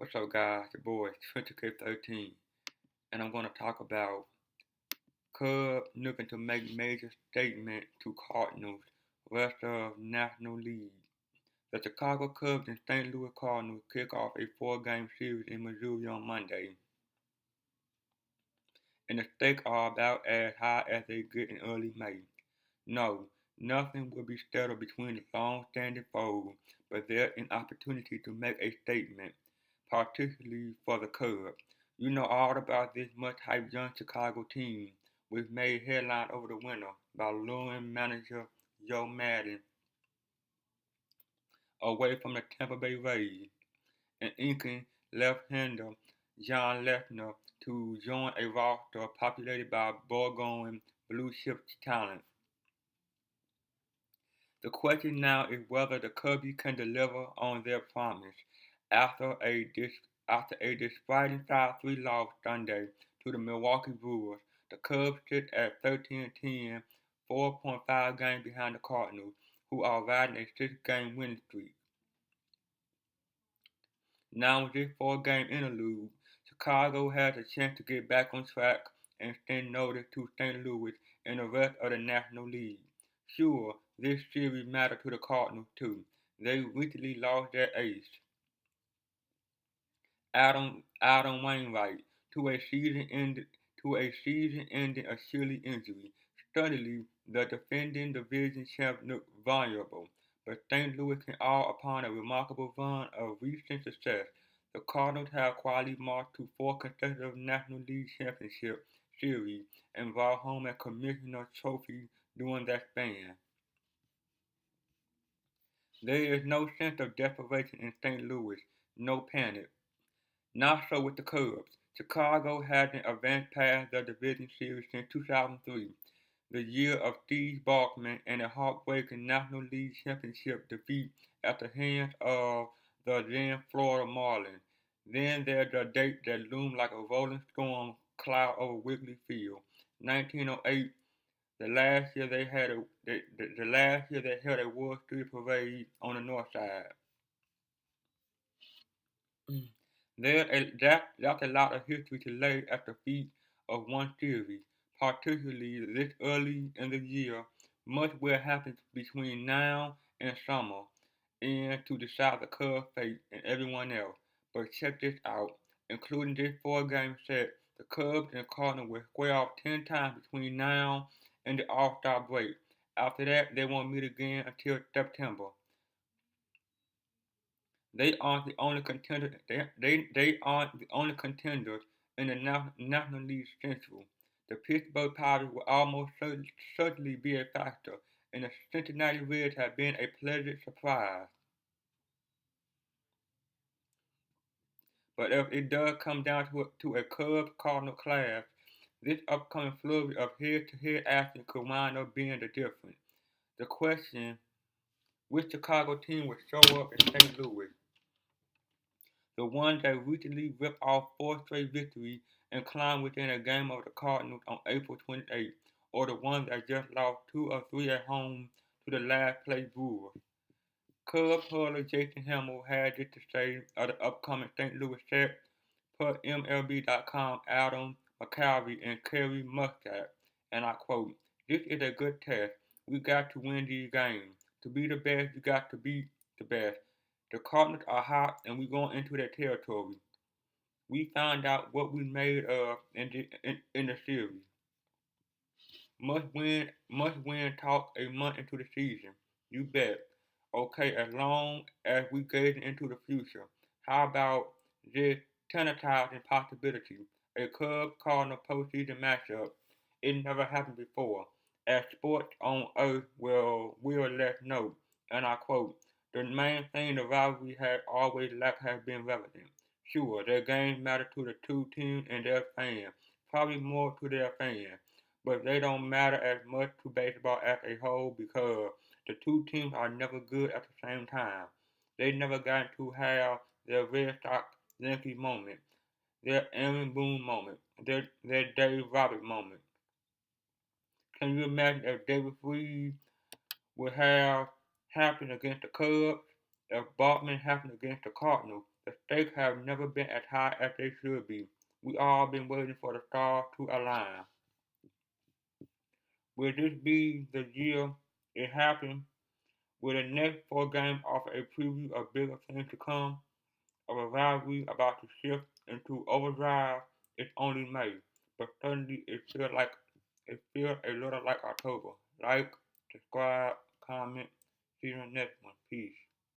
What's up, guys? Your boy, 20K13, and I'm going to talk about Cubs looking to make major statement to Cardinals, rest of National League. The Chicago Cubs and St. Louis Cardinals kick off a four-game series in Missouri on Monday, and the stakes are about as high as they get in early May. No, nothing will be settled between the long-standing foes, but there's an opportunity to make a statement, particularly for the Cubs. You know all about this much-hyped young Chicago team, which made headlines over the winter by luring manager Joe Madden away from the Tampa Bay Rays and inking left-hander John Lefner to join a roster populated by ball-going blue-chip talent. The question now is whether the Cubs can deliver on their promise after a disappointing 5-3 loss Sunday to the Milwaukee Brewers. The Cubs sit at 13-10, 4.5 games behind the Cardinals, who are riding a 6-game winning streak. Now with this 4-game interlude, Chicago has a chance to get back on track and send notice to St. Louis and the rest of the National League. Sure, this series mattered to the Cardinals too. They recently lost their ace, Adam Wainwright, to a season-ending Achilles injury. Suddenly, the defending division champ looked vulnerable, but St. Louis came all upon a remarkable run of recent success. The Cardinals have quietly marched to 4 consecutive National League Championship series and brought home a Commissioner Trophy during that span. There is no sense of desperation in St. Louis, no panic. Not so with the Cubs. Chicago hasn't advanced past the division series since 2003, the year of Steve Bachman and a heartbreaking National League Championship defeat at the hands of the then Florida Marlins. Then there's the date that loomed like a rolling storm cloud over Wrigley Field, 1908, the last year they had the last year they held a World Street parade on the north side. That's a lot of history to lay at the feet of one series, particularly this early in the year. Much will happen between now and summer, and to decide the Cubs' fate and everyone else. But check this out, including this four-game set, the Cubs and Cardinals will square off 10 times between now and the All-Star break. After that, they won't meet again until September. They aren't the only contender. They aren't the only contenders in the National League Central. The Pittsburgh Pirates will almost certainly be a factor, and the Cincinnati Reds have been a pleasant surprise. But if it does come down to a Cubs Cardinal clash, this upcoming flurry of head-to-head action could wind up being the difference. The question: which Chicago team will show up in St. Louis? The one that recently ripped off four straight victories and climbed within a game of the Cardinals on April 28th, or the one that just lost 2 or 3 at home to the last place Brewers. Cubs hurler Jason Hamill had this to say of the upcoming St. Louis set per MLB.com Adam McCalvy and Kerry Muscat, and I quote, "This is a good test. We got to win these games. To be the best, you got to beat the best. The Cardinals are hot and we're going into their territory. We found out what we made of in the series. Must win talk a month into the season. You bet. Okay, as long as we gaze into the future, how about this tantalizing possibility? A Cubs Cardinal postseason matchup. It never happened before. As sports on earth will let us know. And I quote, the main thing the rivalry has always lacked has been relevance. Sure, their games matter to the two teams and their fans, probably more to their fans, but they don't matter as much to baseball as a whole because the two teams are never good at the same time. They never got to have their Red Sox Yankee moment, their Aaron Boone moment, their Dave Roberts moment. Can you imagine if David Freese would have happened against the Cubs, if Bartman happened against the Cardinals? The stakes have never been as high as they should be. We all been waiting for the stars to align. Will this be the year it happens? Will the next four games offer a preview of bigger things to come? A rivalry about to shift into overdrive? It's only May, but suddenly it feels a little like October. Like, subscribe, comment, see you in the next one. Peace.